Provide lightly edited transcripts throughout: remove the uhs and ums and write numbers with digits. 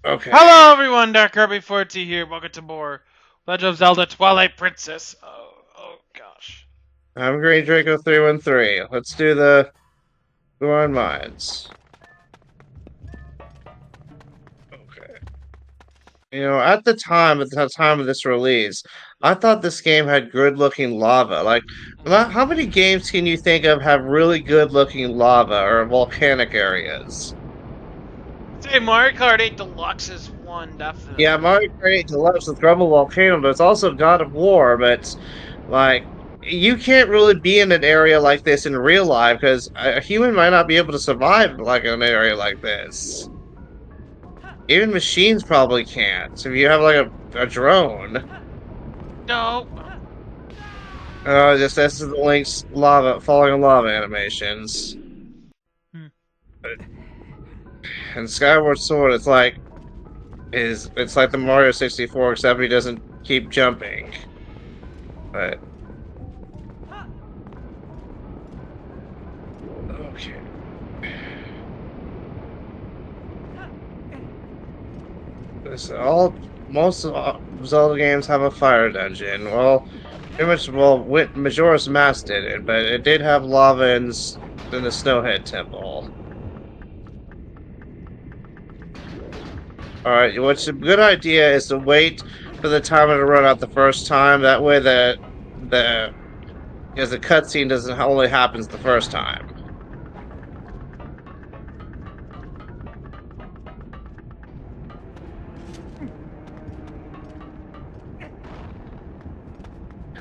Okay. Hello everyone, Dark Kirby 4T here. Welcome to more Legend of Zelda Twilight Princess. Oh gosh. I'm Green Draco 313. Let's do the Goron Mines. Okay. At the time of this release, I thought this game had good looking lava. Like, how many games can you think of have really good looking lava or volcanic areas? Say Mario Kart 8 Deluxe is one, Yeah, definitely. Mario Kart 8 Deluxe with Grumble Volcano, but it's also God of War, but like you can't really be in an area like this in real life because a human might not be able to survive like in an area like this. Even machines probably can't. So if you have like a drone, No. just this is the Link's lava falling in lava animations. Hmm. And Skyward Sword, it's like the Mario 64, except he doesn't keep jumping. But okay. This all most of Zelda games have a fire dungeon. Well, pretty much. Well, Majora's Mask did it, but it did have lava in the Snowhead Temple. All right, what's a good idea is to wait for the timer to run out the first time. That way, the because the cutscene doesn't only happens the first time.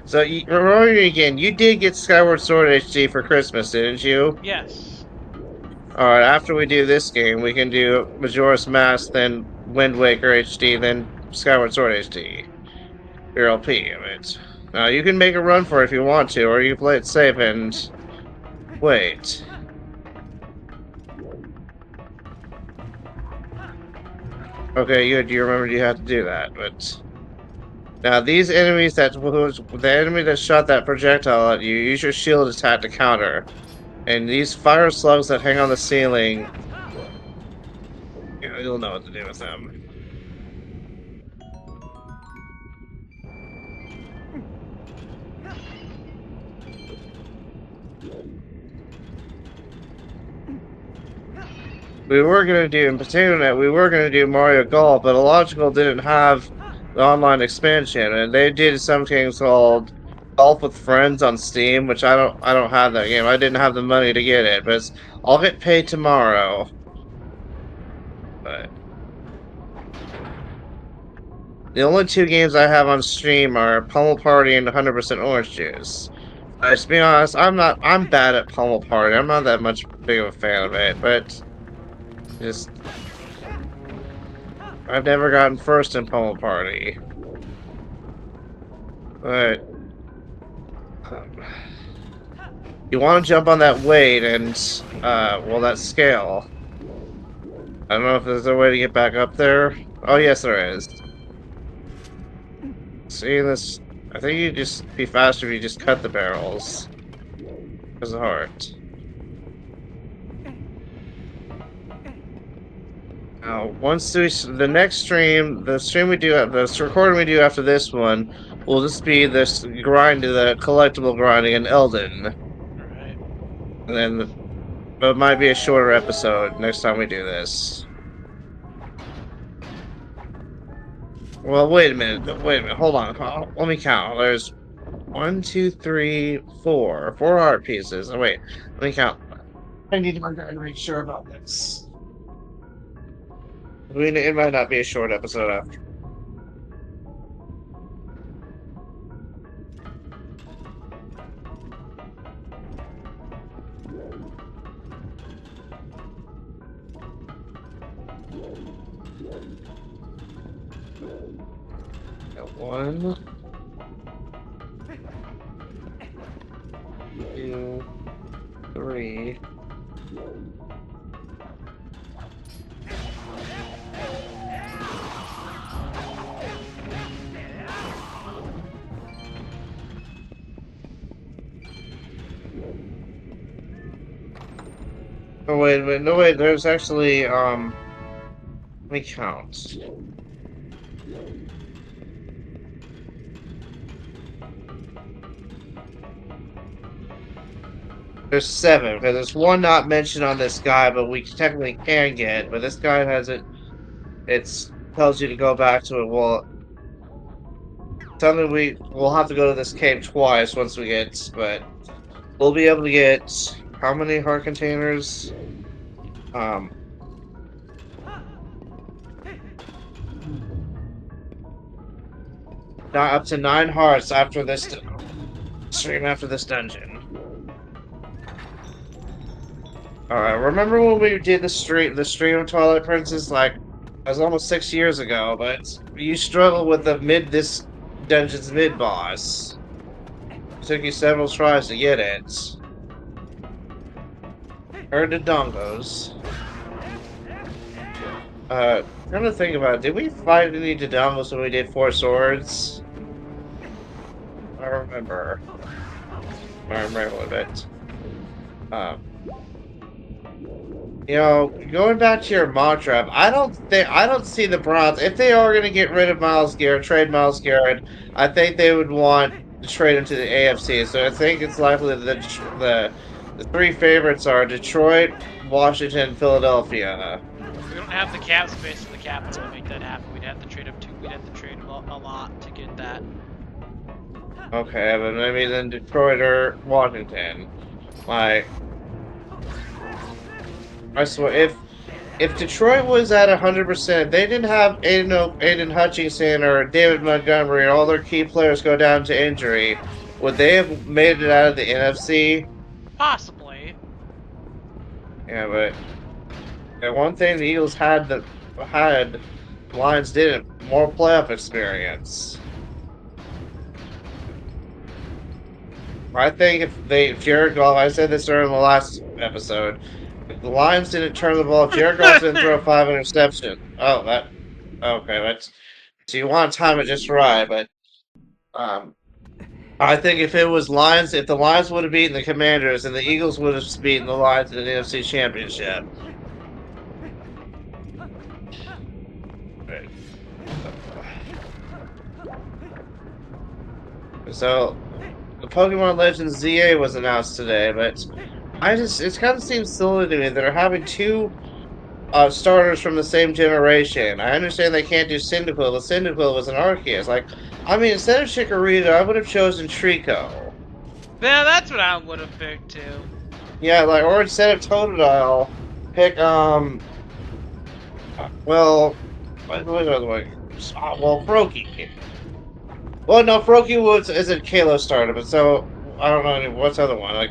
So, remember again, you did get Skyward Sword HD for Christmas, didn't you? Yes. Alright, after we do this game, we can do Majora's Mask, then Wind Waker HD, then Skyward Sword HD. Your LP of it. Now, you can make a run for it if you want to, or you can play it safe and wait. Okay, good. You remembered you had to do that, but now these enemies the enemy that shot that projectile at you, use your shield attack to counter. And these fire slugs that hang on the ceiling, you'll know what to do with them. We were gonna do in Potato Net, we were gonna do Mario Golf, but Illogical didn't have the online expansion, and they did some games called Golf with Friends on Steam, which I don't have that game. I didn't have the money to get it, but I'll get paid tomorrow. But the only two games I have on stream are Pummel Party and 100% Orange Juice. To be honest, I'm bad at Pummel Party. I'm not that much big of a fan of it, but just I've never gotten first in Pummel Party. But you want to jump on that weight and well, that scale. I don't know if there's a way to get back up there. Oh yes, there is. See this? I think you'd just be faster if you just cut the barrels. Because of heart. Now, the next stream, the recording we do after this one, will just be this the collectible grinding in Elden. Alright. And then, but it might be a shorter episode next time we do this. Well, wait a minute, hold on. Let me count. There's 1, 2, 3, 4. 4 heart pieces. Oh, wait, let me count. I need to make sure about this. I mean, it might not be a short episode after. Got 1, 2, 3. Oh wait, no wait. There's actually Let me count. There's 7, because there's one not mentioned on this guy, but we technically can get. But this guy has it. It's tells you to go back to it. Well, something we'll have to go to this cave twice once we get. But we'll be able to get how many heart containers? Um, Not up to 9 hearts after this stream after this dungeon. Alright, remember when we did the stream of Twilight Princess? Like, it was almost 6 years ago, but you struggled with this dungeon's mid boss. It took you several tries to get it. Heard the dongos. Trying to think about it, did we fight any Dodongos when we did 4 swords? I remember. I remember a bit. You know, going back to your mantra, I don't see the bronze. If they are gonna get rid of Miles Garrett, trade Miles Garrett, I think they would want to trade him to the AFC. So I think it's likely that the 3 favorites are Detroit, Washington, Philadelphia. We don't have the cap space for the capital to make that happen. We'd have to trade a lot to get that. Okay, but maybe then Detroit or Washington. Like, I swear, if Detroit was at 100%, they didn't have Aiden Hutchinson or David Montgomery and all their key players go down to injury, would they have made it out of the NFC? Possibly. Yeah, but the one thing the Eagles had that Lions didn't, more playoff experience. I think if Jared Goff, I said this during the last episode, if the Lions didn't turn the ball, if Jared Goff didn't throw 5 interceptions. Oh, okay, that's, so you want to time it just right, but I think if the Lions would have beaten the Commanders, and the Eagles would have beaten the Lions in the NFC Championship. Right. So, the Pokemon Legends ZA was announced today, but it kind of seems silly to me that they're having 2 starters from the same generation. I understand they can't do Cyndaquil, but Cyndaquil was an Arceus. Like, I mean, instead of Chikorita, I would have chosen Trico. Yeah, that's what I would have picked too. Yeah, like, or instead of Totodile, pick, well, Froakie. Well, no, Froakie is a Kalos starter, but so, I don't know, what's the other one? Like,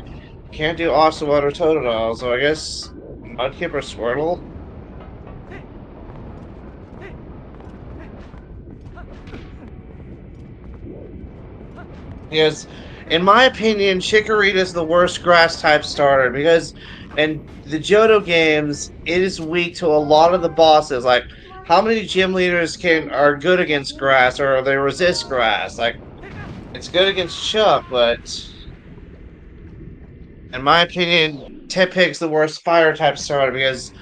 can't do Ocelot or Totodile, so I guess Mudkip or Squirtle? Yes, in my opinion, Chikorita is the worst grass-type starter, because in the Johto games, it is weak to a lot of the bosses. Like, how many gym leaders are good against grass, or they resist grass? Like, it's good against Chuck, but in my opinion, Tepig's the worst fire-type starter, because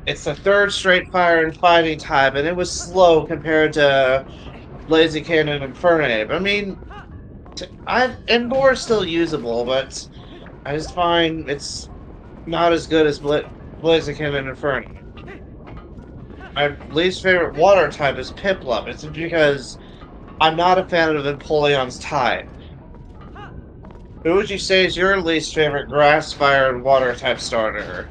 it's the 3rd straight fire and fighting type, and it was slow compared to Blaziken and Infernape. I mean, Emboar is still usable, but I just find it's not as good as Blaziken and Infernape. My least favorite water type is Piplup. It's because I'm not a fan of Empoleon's type. Who would you say is your least favorite grass, fire, and water type starter?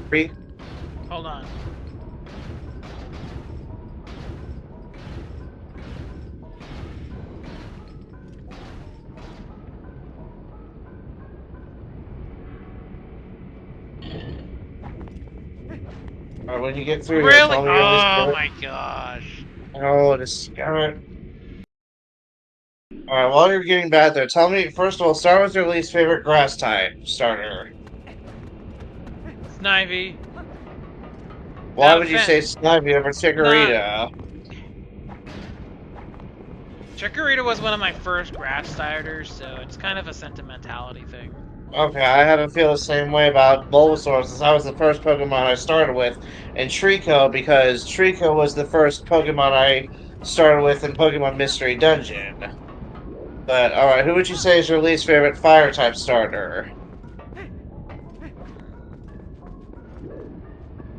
Three? Hold on. Alright, when you get through Really? here, tell me your least Oh favorite. my gosh. Oh, discover. Alright, while you're getting back there, tell me, first of all, start with your least favorite grass type starter. Snivy. Why would you say Snivy over Chikorita? Chikorita was one of my first grass starters, so it's kind of a sentimentality thing. Okay, I had to feel the same way about Bulbasaur since that was the first Pokemon I started with, and Trico because Trico was the first Pokemon I started with in Pokemon Mystery Dungeon. But alright, who would you say is your least favorite fire type starter?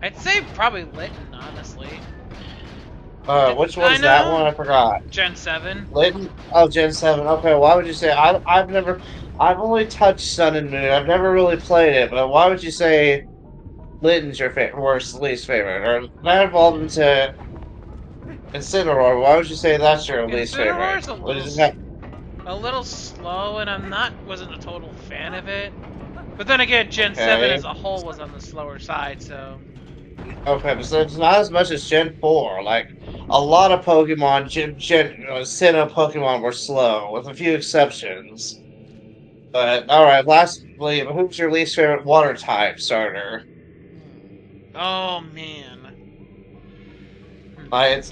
I'd say probably Litten, honestly. Which I one's that one? know. I forgot. Gen 7. Layton? Oh, Gen 7. Okay, why would you say I've only touched Sun and Moon. I've never really played it, but why would you say Layton's your worst, least favorite? Or that evolved into Incineroar, why would you say that's your least favorite? Incineroar's What does it have? a little slow, and wasn't a total fan of it. But then again, Gen 7 Okay. as a whole was on the slower side, so... Okay, but so it's not as much as Gen 4. Like, a lot of Pokemon, Sinnoh Pokemon were slow, with a few exceptions. But, alright, lastly, who's your least favorite water type starter? Oh, man.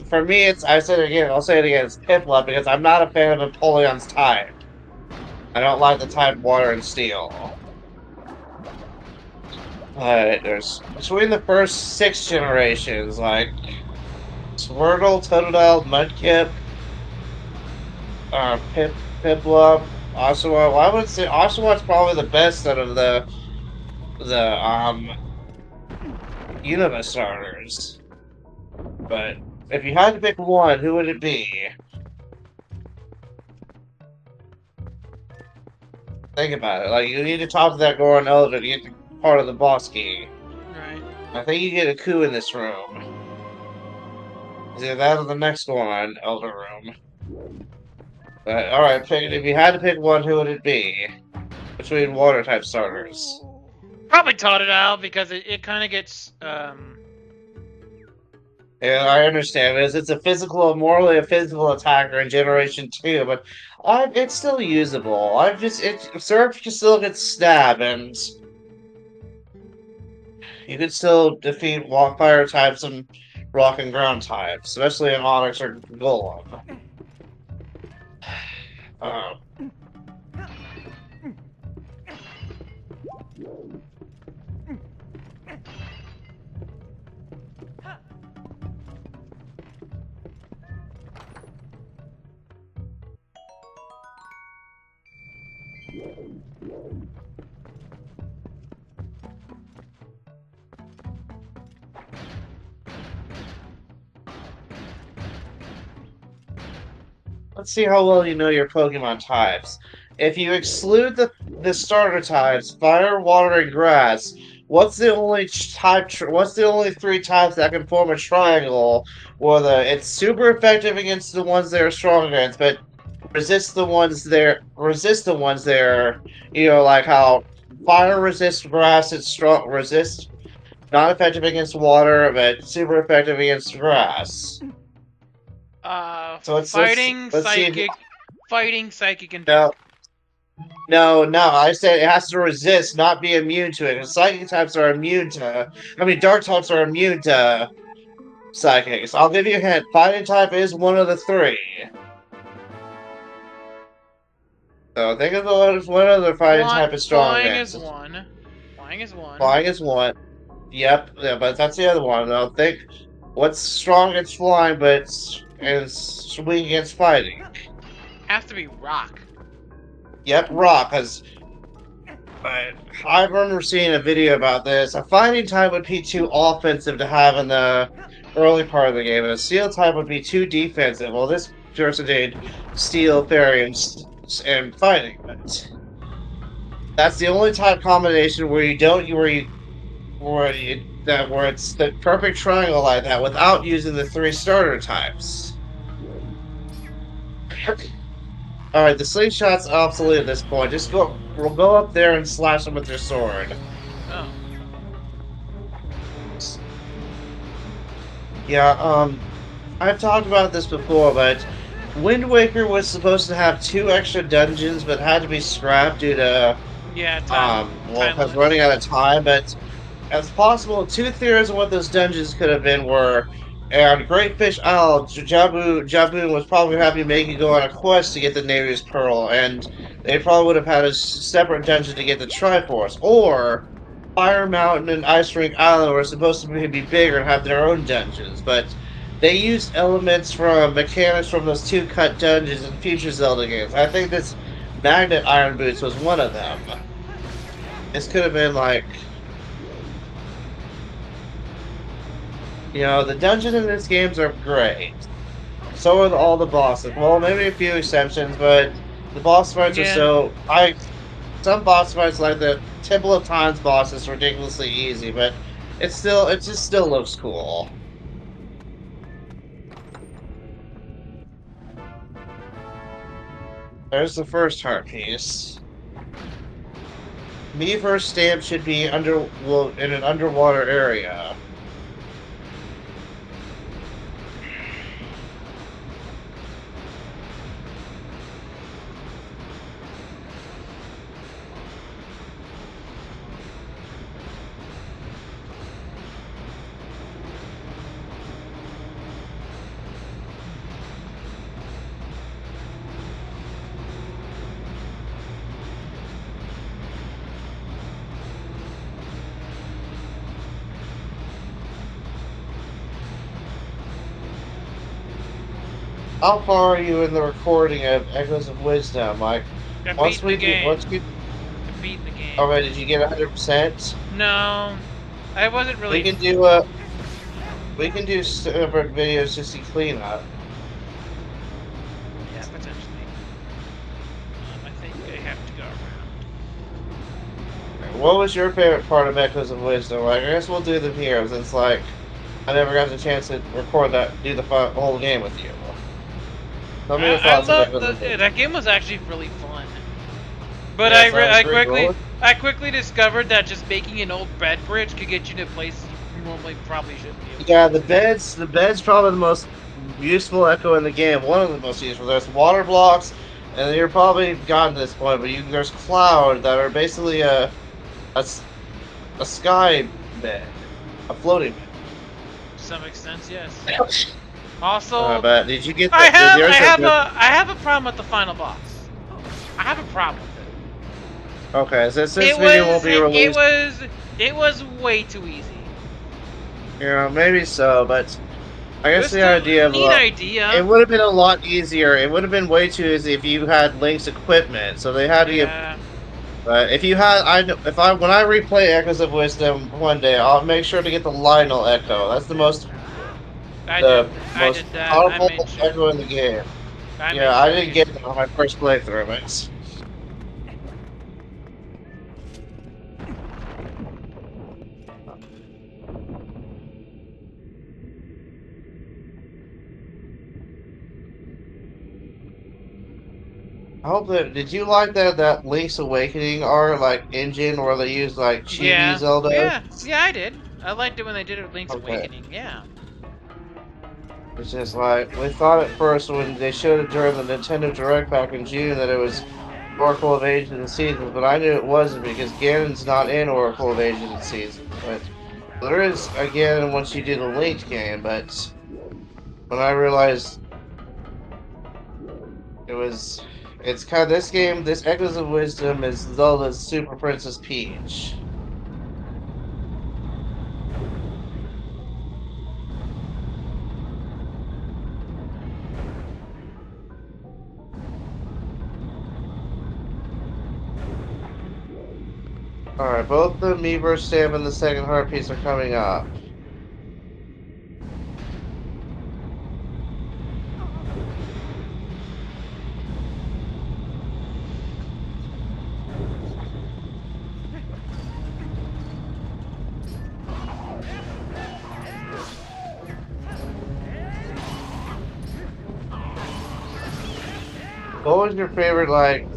For me, I said it again, I'll say it again, it's Piplup, because I'm not a fan of Empoleon's type. I don't like the type Water and Steel. There's between the first 6 generations, like Squirtle, Totodile, Mudkip, Piplup, Oshawott. Well, I would say Oshawott's probably the best out of the Unova starters. But if you had to pick one, who would it be? Think about it. Like, you need to talk to that Goron Elder to get part of the boss key. Right. I think you get a coup in this room. Either that or the next one, Elder Room. But, alright, if you had to pick one, who would it be? Between water type starters. Probably Totodile, because it kind of gets, Yeah, I understand. It's morally a physical attacker in Generation 2, but it's still usable. Surf can still get stabbed, and you can still defeat fire types and rock and ground types, especially in Onyx or Golem. Uh, Let's see how well you know your Pokemon types. If you exclude the starter types, fire, water, and grass, what's the only what's the only 3 types that can form a triangle where it's super effective against the ones they're strong against, but resist the ones there, like how fire resists grass, it's strong resist not effective against water, but super effective against grass. So fighting, let's see if psychic, fighting, psychic, and no, no. I said it has to resist, not be immune to it. 'Cause psychic types are immune to. I mean, dark types are immune to psychics. I'll give you a hint. Fighting type is one of the 3. So think of what other fighting type is strong flying against. is one. Flying is one. Flying is one. Yep, yeah, but that's the other one. Though think what's strong against flying, but is weak against fighting. Has to be rock. Yep, rock. Because I remember seeing a video about this. A fighting type would be too offensive to have in the early part of the game, and a steel type would be too defensive. Well, this person did steel, fairy, and fighting. But that's the only type combination where it's the perfect triangle like that without using the 3 starter types. Alright, the slingshot's obsolete at this point. We'll go up there and slash them with your sword. Oh. Yeah, I've talked about this before, but Wind Waker was supposed to have 2 extra dungeons, but had to be scrapped due to, because running out of time, but it's possible 2 theories of what those dungeons could have been were And Great Fish Isle, Jabu was probably happy to make you go on a quest to get the Nereus Pearl, and they probably would have had a separate dungeon to get the Triforce. Or Fire Mountain and Ice Rink Island were supposed to be bigger and have their own dungeons, but they used elements from mechanics from those two cut dungeons in future Zelda games. I think this Magnet Iron Boots was one of them. This could have been like, the dungeons in this games are great. So are all the bosses. Well, maybe a few exceptions, but the boss fights are Yeah. so. Some boss fights, like the Temple of Time's boss, is ridiculously easy, but it just still looks cool. There's the first heart piece. Miiverse stamp should be in an underwater area. How far are you in the recording of Echoes of Wisdom? Like, I once beat we the do, game. once we. I beat the game. Oh, wait, did you get 100%? No, I wasn't really. We can do separate videos just to clean up. Yeah, potentially. I think I have to go around. What was your favorite part of Echoes of Wisdom? Like, I guess we'll do them here, since like I never got the chance to record do the whole game with you. Tell me your I thoughts on love Echoes of Wisdom. that game was actually really fun. But Yes, I agree. I quickly discovered that just making an old bed bridge could get you to places you normally probably shouldn't be able to. Yeah, the bed's probably the most useful echo in the game. One of the most useful. There's water blocks, and you're probably gotten to this point, but there's cloud that are basically a sky bed, a floating bed. To some extent, yes. Also, But did you get? I The, have a problem with the final boss. I have a problem with it. Okay, so this video won't be released. It was way too easy. Yeah, maybe so, but I guess the idea of idea. It would have been a lot easier. It would have been way too easy if you had Link's equipment. So they had to get. But if you had, when I replay Echoes of Wisdom one day, I'll make sure to get the Lionel Echo. That's the most powerful echo in the game. I didn't get it on my first playthrough, but. I hope that. Did you like that Link's Awakening art, like engine, where they used like chibi Zelda? Yeah, I did. I liked it when they did it Link's Awakening. Yeah. It's just like we thought at first when they showed it during the Nintendo Direct back in June that it was Oracle of Ages and Seasons, but I knew it wasn't because Ganon's not in Oracle of Ages and Seasons. But there is again once you do the Link game. But when I realized it's kind of this game. This Echoes of Wisdom is Zelda's Super Princess Peach. Alright, both the Miiverse stamp and the second heart piece are coming up. What was your favorite, like,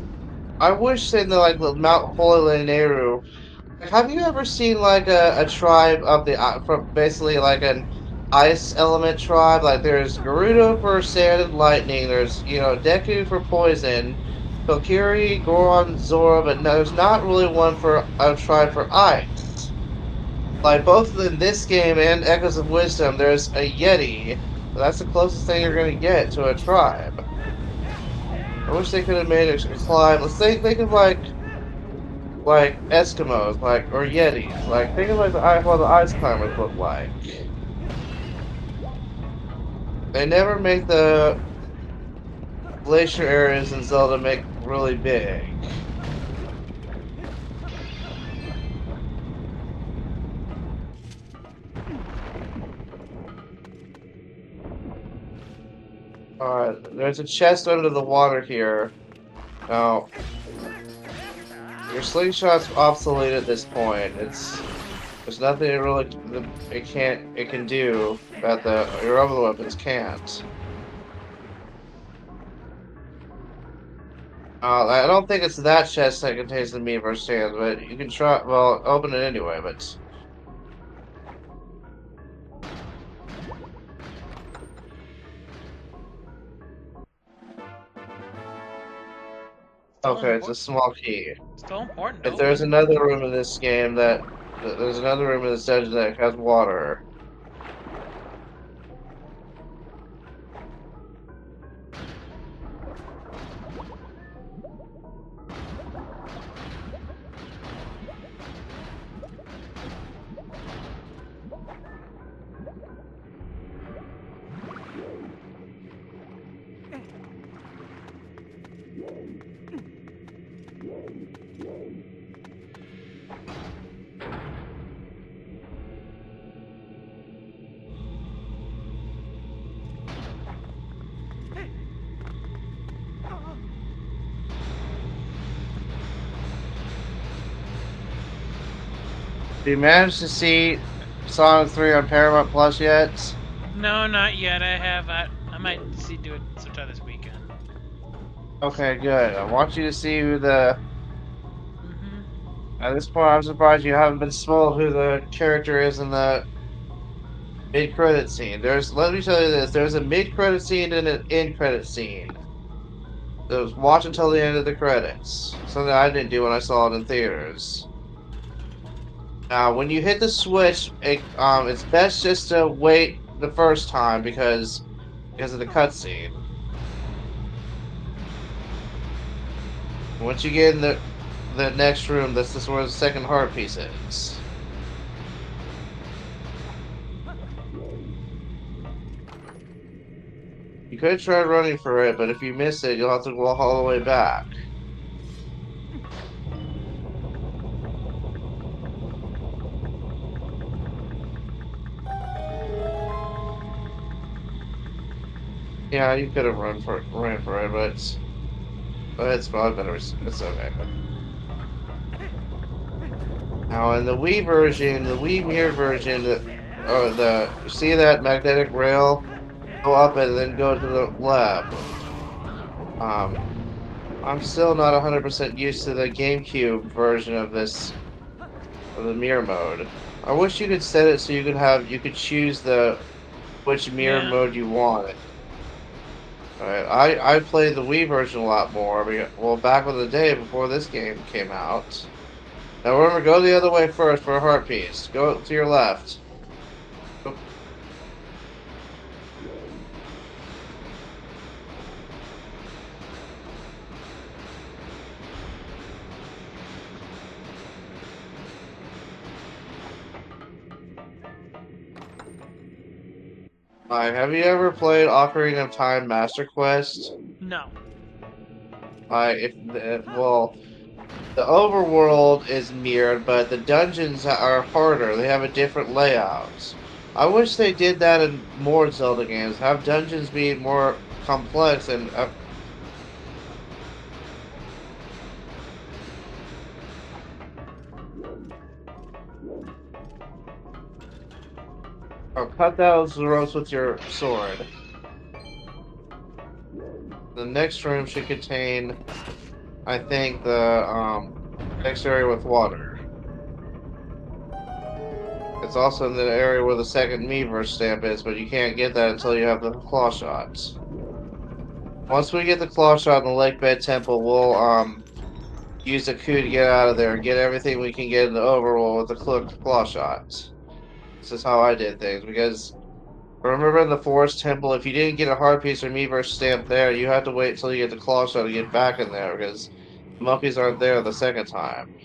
I wish saying the, like, Mount Holy Nehru. Have you ever seen, like, a tribe of the, from basically, like, an ice element tribe? Like, there's Gerudo for sand and lightning, there's, Deku for poison, Kokiri, Goron, Zora, but no, there's not really one for a tribe for ice. Like both in this game and Echoes of Wisdom, there's a Yeti. That's the closest thing you're gonna get to a tribe. I wish they could have made a climb. Let's think of like Eskimos, like or Yetis. Like think of like what the ice climbers look like. They never make the glacier areas in Zelda make really big. Alright, there's a chest under the water here. Now, your slingshot's obsolete at this point. There's nothing it really it can do that your other weapons can't. I don't think it's that chest that contains the Meaver stands, but you can try. Well, open it anyway. But Still okay, it's a important. small key. Still important. If there's another room in this game there's another room in this dungeon that has water. Have you managed to see Sonic 3 on Paramount Plus yet? No, not yet. I have. I might do it sometime this weekend. Okay, good. I want you to see who the. Mm-hmm. At this point, I'm surprised you haven't been spoiled who the character is in the mid-credit scene. Let me tell you this. There's a mid-credit scene and an end-credit scene. So watch until the end of the credits. Something I didn't do when I saw it in theaters. Now, when you hit the switch, it's best just to wait the first time because of the cutscene. Once you get in the next room, that's just where the second heart piece is. You could try running for it, but if you miss it, you'll have to walk all the way back. Yeah, you could have ran for it, but it's probably better. It's okay. Now in the Wii version, the Wii Mirror version, you see that magnetic rail? Go up it and then go to the lab. I'm still not 100% used to the GameCube version of the mirror mode. I wish you could set it so you could choose which mirror mode you want. Alright, I played the Wii version a lot more. Well, back in the day before this game came out. Now remember, go the other way first for a heart piece. Go to your left. Have you ever played Ocarina of Time Master Quest? No. Well, the overworld is mirrored, but the dungeons are harder. They have a different layout. I wish they did that in more Zelda games. Have dungeons be more complex and or cut those ropes with your sword. The next room should contain, I think, the next area with water. It's also in the area where the second Miiverse stamp is, but you can't get that until you have the claw shots. Once we get the claw shot in the Lake Bed Temple, we'll use the coup to get out of there and get everything we can get in the overworld with the claw shots. This is how I did things because remember in the Forest Temple, if you didn't get a heart piece or Miiverse stamp there, you had to wait until you get the claw shell to get back in there because the monkeys aren't there the second time.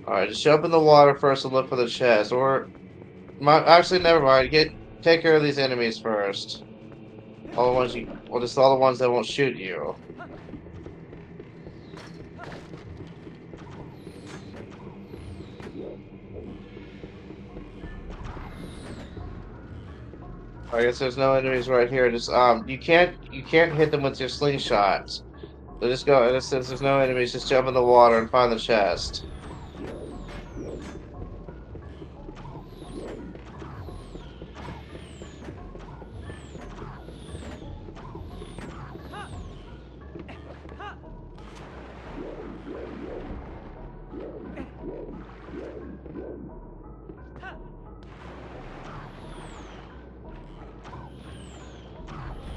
Alright, just jump in the water first and look for the chest. Or actually never mind, take care of these enemies first. All the ones just all the ones that won't shoot you. I guess there's no enemies right here. Just you can't hit them with your slingshot. So just go and since there's no enemies, just jump in the water and find the chest.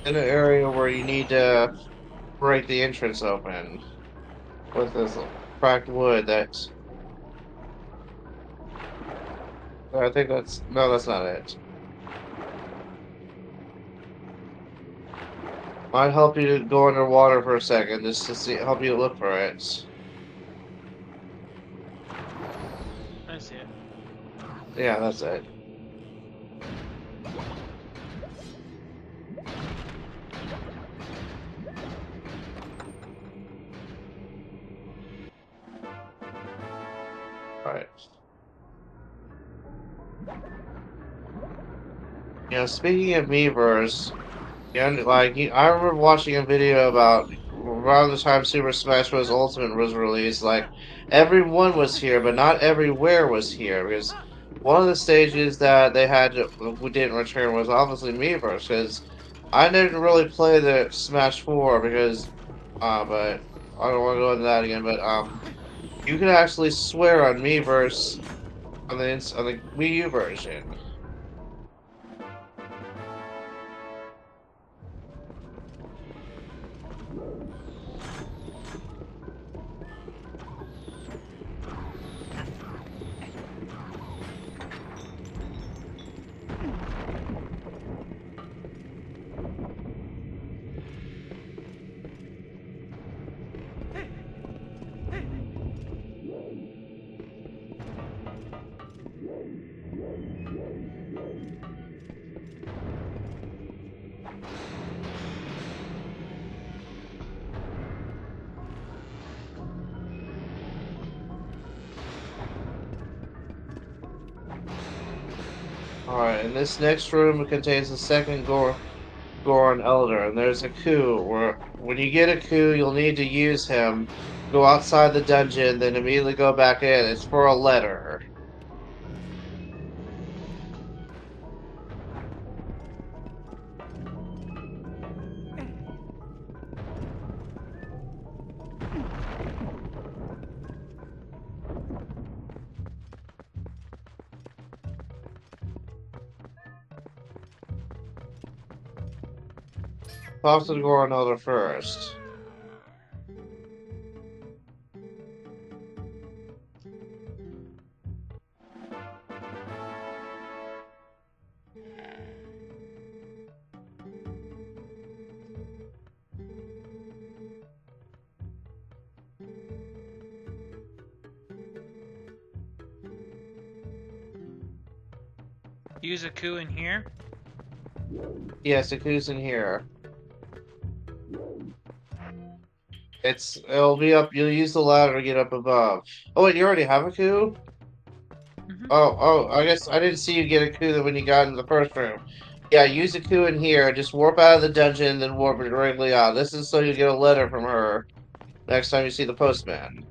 In an area where you need to break the entrance open with this cracked wood that's I think that's no, that's not it. Might help you to go underwater for a second just to see help you look for it. I see it. Yeah, that's it. Alright. You know, speaking of Miiverse, I remember watching a video about around the time Super Smash Bros. Ultimate was released. Like, everyone was here, but not everywhere was here because one of the stages that we didn't return was obviously Miiverse because I didn't really play the Smash 4 because, but I don't want to go into that again. But you can actually swear on Miiverse on the Wii U version. Alright, and this next room contains the second Goron Elder, and there's a coup where when you get a coup, you'll need to use him, go outside the dungeon, then immediately go back in. It's for a letter. Talk to the Goron Elder first. Use a coup in here. Yes, the coup's in here. It'll be up. You'll use the ladder to get up above. Oh wait, you already have a coup? Mm-hmm. Oh, I guess I didn't see you get a coup when you got into the first room. Yeah, use a coup in here. Just warp out of the dungeon, then warp directly out. This is so you get a letter from her next time you see the postman.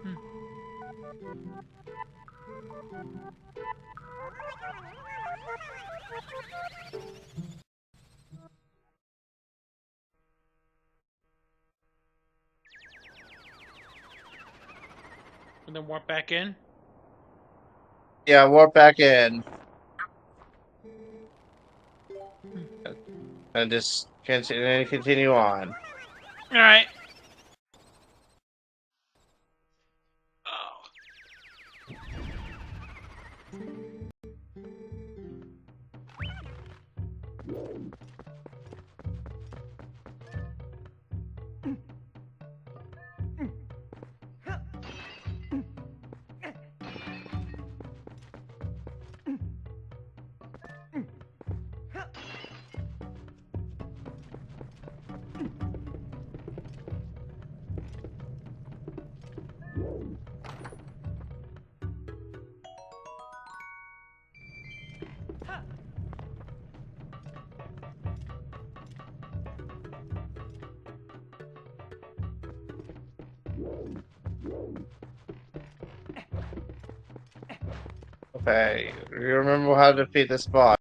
Hmm. And then warp back in. Yeah, warp back in. And just continue on. Alright. Oh. Okay, you remember how to defeat this boss.